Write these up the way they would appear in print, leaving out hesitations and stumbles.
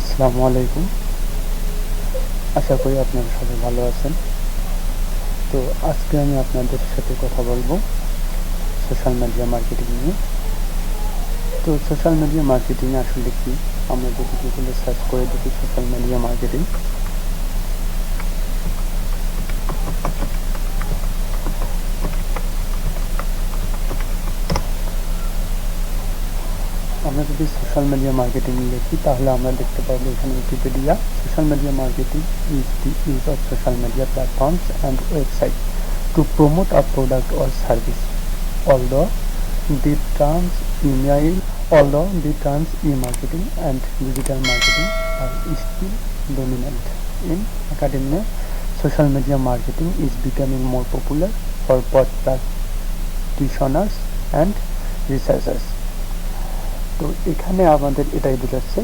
আসসালামু আলাইকুম। আশা করি আপনারা সবাই ভালো আছেন। তো আজকে আমি আপনাদের সাথে কথা বলবো সোশ্যাল মিডিয়া মার্কেটিং নিয়ে। তো সোশ্যাল মিডিয়া মার্কেটিং আসলে কি? আমরা যদি গুগলে সার্চ করে দেখি সোশ্যাল মিডিয়া মার্কেটিং, আমরা যদি সোশ্যাল মিডিয়া মার্কেটিং লিখি তাহলে আমরা দেখতে পাবো এখানে Wikipedia, social media marketing is the use of social media platforms and website to promote a product or service. Although the terms email, although the terms e-marketing and digital marketing are still dominant in academia, social media marketing is becoming more popular for both practitioners and researchers. তো এখানে আমাদের এটাই বোঝাচ্ছে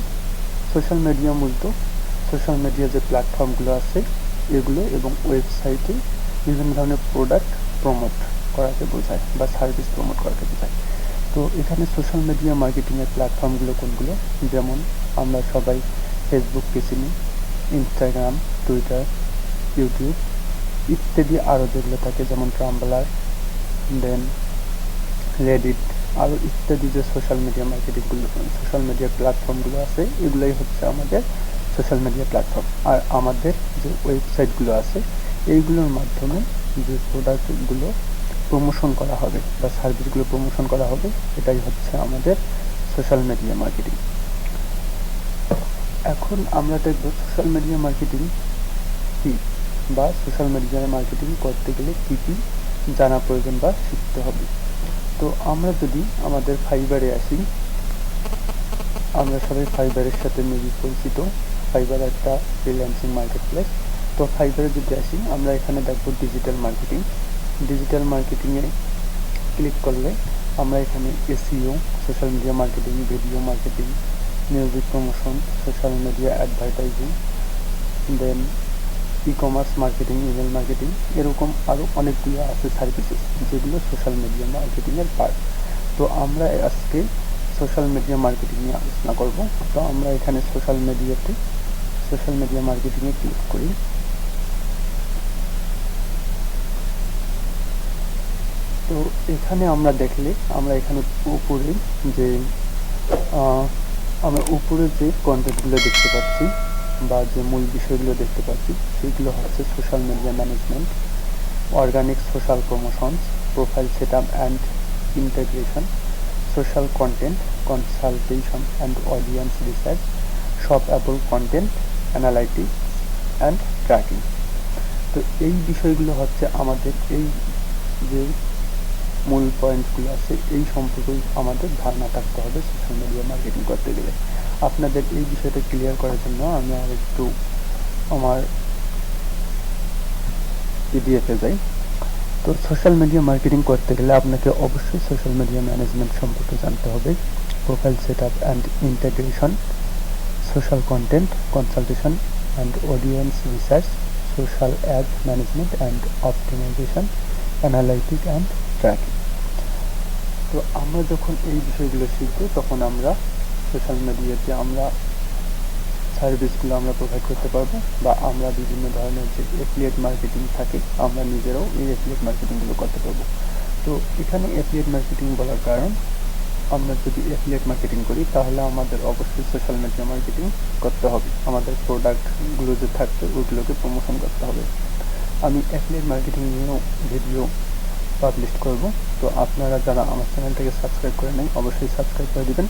social media মূলত social media যে প্ল্যাটফর্মগুলো আছে এগুলো এবং ওয়েবসাইটে বিভিন্ন ধরনের প্রোডাক্ট প্রমোট করাকে বোঝায় বা সার্ভিস প্রমোট করাকে বোঝায়। তো এখানে সোশ্যাল মিডিয়া মার্কেটিংয়ের প্ল্যাটফর্মগুলো কোনগুলো? যেমন আমরা সবাই ফেসবুককে চিনি, ইনস্টাগ্রাম, টুইটার, ইউটিউব ইত্যাদি আরও যেগুলো থাকে যেমন ট্রাম্বলার, দেন রেডিট, আরও ইত্যাদি যে সোশ্যাল মিডিয়া মার্কেটিংগুলো সোশ্যাল মিডিয়া প্ল্যাটফর্মগুলো আছে এগুলোই হচ্ছে আমাদের সোশ্যাল মিডিয়া প্ল্যাটফর্ম। আর আমাদের যে ওয়েবসাইটগুলো আছে এইগুলোর মাধ্যমে যে প্রোডাক্টগুলো প্রমোশন করা হবে বা সার্ভিসগুলো প্রমোশন করা হবে এটাই হচ্ছে আমাদের সোশ্যাল মিডিয়া মার্কেটিং। এখন আমরা দেখব সোশ্যাল মিডিয়া মার্কেটিং কি বা সোশ্যাল মিডিয়া মার্কেটিং করতে গেলে কি কি জানা প্রয়োজন বা শিখতে হবে। তো আমরা যদি আমাদের ফাইবারে আসি, আমরা সবাই ফাইবারের সাথে মেবি পরিচিত। ফাইবার একটা ফ্রিল্যান্সিং মার্কেট প্লেস। তো ফাইবারে যদি আসি আমরা এখানে দেখব ডিজিটাল মার্কেটিং। ডিজিটাল মার্কেটিংয়ে ক্লিক করলে আমরা এখানে SEO, social media marketing, video marketing, music promotion, social media advertising, then e commerce marketing, email marketing, এরকম আরও অনেকগুলো আছে সার্ভিসেস যেগুলো সোশ্যাল মিডিয়া মার্কেটিংয়ের পার্ট। তো আমরা আজকে সোশ্যাল মিডিয়া মার্কেটিং নিয়ে আলোচনা করব। তো আমরা এখানে সোশ্যাল মিডিয়া মার্কেটিংয়ে ক্লিক করি। তো এখানে আমরা দেখলে আমরা এখানে উপরে যে আমরা উপরে যে কন্টেন্টগুলো দেখতে পাচ্ছি বা যে মূল বিষয়গুলো দেখতে পাচ্ছি সেগুলো হচ্ছে social media management, organic social promotions, profile set up and integration, social content consultation and audience research, shoppable content analytics and tracking. তো এই বিষয়গুলো হচ্ছে আমাদের এই যে মূল পয়েন্টগুলো আছে এই সম্পর্কে আমাদের ধারণা থাকতে হবে সোশ্যাল মিডিয়া মার্কেটিং করতে গেলে। আপনাদের এই বিষয়টা ক্লিয়ার করার জন্য আমি আর একটু আমার পিডিএফে যাই। তো সোশ্যাল মিডিয়া মার্কেটিং করতে গেলে আপনাকে অবশ্যই সোশ্যাল মিডিয়া ম্যানেজমেন্ট সম্পর্কে জানতে হবে, profile set up and integration, social content consultation and audience research, social ad management and optimization, analytic and tracking. তো আমরা যখন এই বিষয়গুলো শিখবো তখন আমরা সোশ্যাল মিডিয়াতে আমরা সার্ভিসগুলো আমরা প্রোভাইড করতে পারবো বা আমরা বিভিন্ন ধরনের যে অ্যাফিলিয়েট মার্কেটিং থাকে আমরা নিজেরাও এই অ্যাফিলিয়েট মার্কেটিংগুলো করতে পারবো। তো এখানে অ্যাফিলিয়েট মার্কেটিং বলার কারণ আমরা যদি অ্যাফিলিয়েট মার্কেটিং করি তাহলে আমাদের অবশ্যই সোশ্যাল মিডিয়া মার্কেটিং করতে হবে, আমাদের প্রোডাক্টগুলো যে থাকবে ওইগুলোকে প্রমোশন করতে হবে। আমি অ্যাফিলিয়েট মার্কেটিং নিয়েও ভিডিও পাবলিশ করব। তো আপনারা যারা আমার চ্যানেলটাকে সাবস্ক্রাইব করে নেন অবশ্যই সাবস্ক্রাইব করে দিবেন,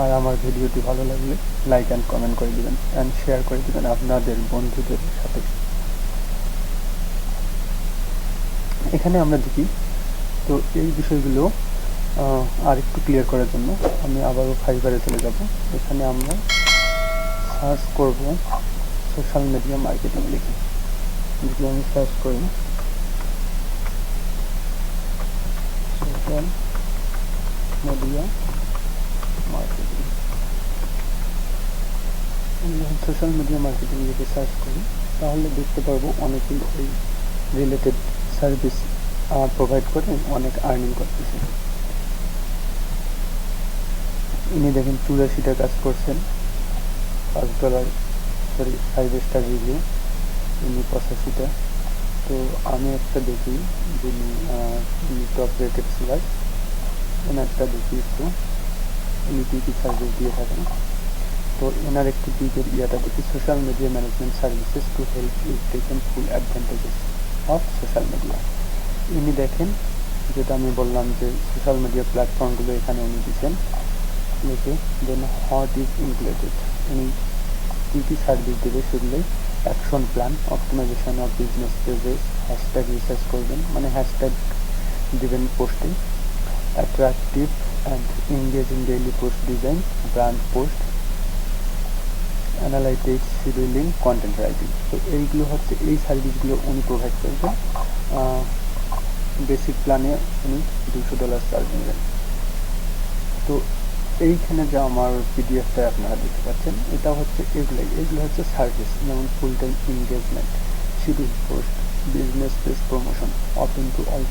আর আমার ভিডিওটি ভালো লাগলে লাইক অ্যান্ড কমেন্ট করে দিবেন অ্যান্ড শেয়ার করে দিবেন আপনাদের বন্ধুদের সাথে। এখানে আমরা দেখি তো এই বিষয়গুলো আর একটু ক্লিয়ার করার জন্য আমি আবারও ফাইবারে চলে যাব। এখানে আমরা সার্চ করব সোশ্যাল মিডিয়া মার্কেটিং লিখে। যদি আমি সার্চ করি social media marketing, social media marketing লিখে সার্চ করি তাহলে দেখতে পারবো অনেকেই এই রিলেটেড সার্ভিস প্রোভাইড করে অনেক আর্নিং করতেছে। ইনি দেখেন 84টা কাজ করছেন, $5 সরি 5 স্টার রিভিউ, ইনি 85টা। তো আমি একটা দেখি যিনি টপ রেটেড সেলার, এনারটা দেখি একটু, ইনি কী কী সার্ভিস দিয়ে থাকেন। তো এনার একটু পিকের ইয়াটা দেখি, social media management services to help you taken full advantages of social media. ইনি দেখেন, যেটা আমি বললাম যে সোশ্যাল মিডিয়া প্ল্যাটফর্মগুলো এখানে উনি দিচ্ছেন লিখে, দেন হোয়াট ইজ ইনক্লুডেড, উনি কী কী সার্ভিস দেবে সেগুলোই। Action plan, optimization of business pages, hashtag research করবেন, মানে হ্যাশট্যাগ দিবেন পোস্টে, attractive and engaging daily post design, brand post, analytics, scheduling, content writing. তো এইগুলো হচ্ছে এই সার্ভিসগুলো উনি প্রোভাইড করবেন। বেসিক প্ল্যানে উনি $200 চার্জ নেবেন। তো এইখানে যে আমার পিডিএফটা আপনারা দেখতে পাচ্ছেন, এটা হচ্ছে এগুলো হচ্ছে সার্ভিস, যেমন full time engagement, schedule post, business page promotion, open to all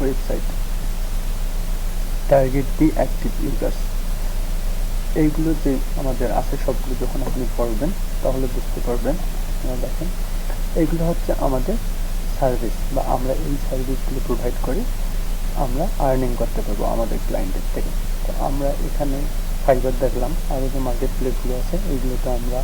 website, target the active users. এইগুলো যে আমাদের আছে সবগুলো যখন আপনি পড়বেন তাহলে বুঝতে পারবেন। দেখেন, এইগুলো হচ্ছে আমাদের সার্ভিস, বা আমরা এই সার্ভিসগুলো প্রোভাইড করি, আমরা আর্নিং করতে পারবো আমাদের ক্লায়েন্টের থেকে। তো আমরা এখানে ফাইবার দেখলাম, আরও যে মার্কেট প্লেসগুলো আছে এইগুলোতে আমরা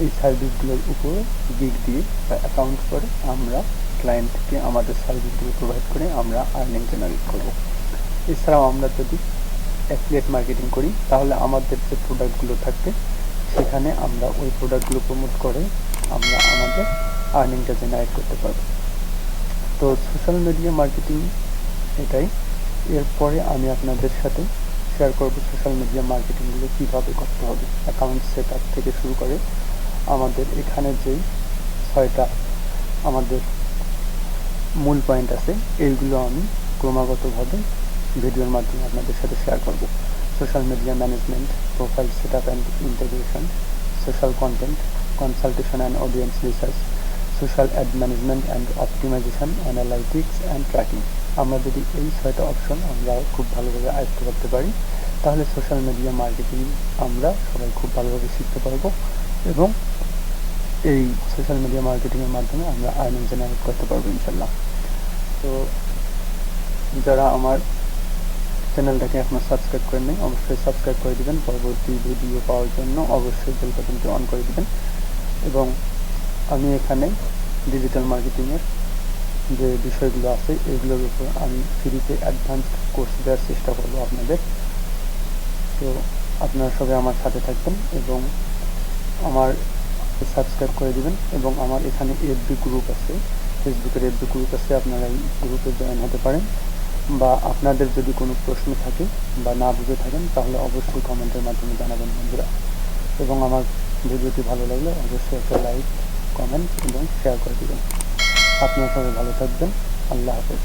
এই সার্ভিসগুলোর উপর গিগ দিয়ে বা অ্যাকাউন্ট করে আমরা ক্লায়েন্টকে আমাদের সার্ভিসগুলো প্রোভাইড করে আমরা আর্নিং জেনারেট করবো। এছাড়াও আমরা যদি অ্যাফিলিয়েট মার্কেটিং করি তাহলে আমাদের যে প্রোডাক্টগুলো থাকবে সেখানে আমরা ওই প্রোডাক্টগুলো প্রমোট করে আমরা আমাদের আর্নিংটা জেনারেট করতে পারবো। তো সোশ্যাল মিডিয়া মার্কেটিং এটাই। এরপরে আমি আপনাদের সাথে শেয়ার করব সোশ্যাল মিডিয়া মার্কেটিংগুলো কীভাবে করতে হবে, অ্যাকাউন্ট সেট আপ থেকে শুরু করে আমাদের এখানে যে 6টা আমাদের মূল পয়েন্ট আছে এইগুলো আমি ক্রমাগতভাবে ভিডিওর মাধ্যমে আপনাদের সাথে শেয়ার করব। Social media management, profile set up and integration, social content, consultation and audience research, social ad management and optimization, analytics and tracking. আমরা যদি এই 6টা অপশন আমরা খুব ভালোভাবে আয়ত্ত করতে পারি তাহলে সোশ্যাল মিডিয়া মার্কেটিং আমরা সবাই খুব ভালোভাবে শিখতে পারবো এবং এই সোশ্যাল মিডিয়া মার্কেটিংয়ের মাধ্যমে আমরা আর্নিং জেনারেট করতে পারবো ইনশাল্লাহ। তো যারা আমার চ্যানেলটাকে এখনও সাবস্ক্রাইব করেন নাই অবশ্যই সাবস্ক্রাইব করে দেবেন, পরবর্তী ভিডিও পাওয়ার জন্য অবশ্যই বেল বাটনটি অন করে দেবেন। এবং আমি এখানে ডিজিটাল মার্কেটিংয়ের যে বিষয়গুলো আছে এগুলোর উপর আমি ফ্রিতে অ্যাডভান্স কোর্স দেওয়ার চেষ্টা করব আপনাদের। তো আপনারা সবাই আমার সাথে থাকবেন এবং আমার সাবস্ক্রাইব করে দিবেন। এবং আমার এখানে এফবি গ্রুপ আছে, ফেসবুকের এফবি গ্রুপ আছে, আপনারা এই গ্রুপে জয়েন হতে পারেন। বা আপনাদের যদি কোনো প্রশ্ন থাকে বা না বুঝে থাকেন তাহলে অবশ্যই কমেন্টের মাধ্যমে জানাবেন বন্ধুরা। এবং আমার ভিডিওটি ভালো লাগলে অবশ্যই একটা লাইক, কমেন্ট এবং শেয়ার করে দেবেন। আপনারা সবাই ভালো থাকবেন। আল্লাহ হাফেজ।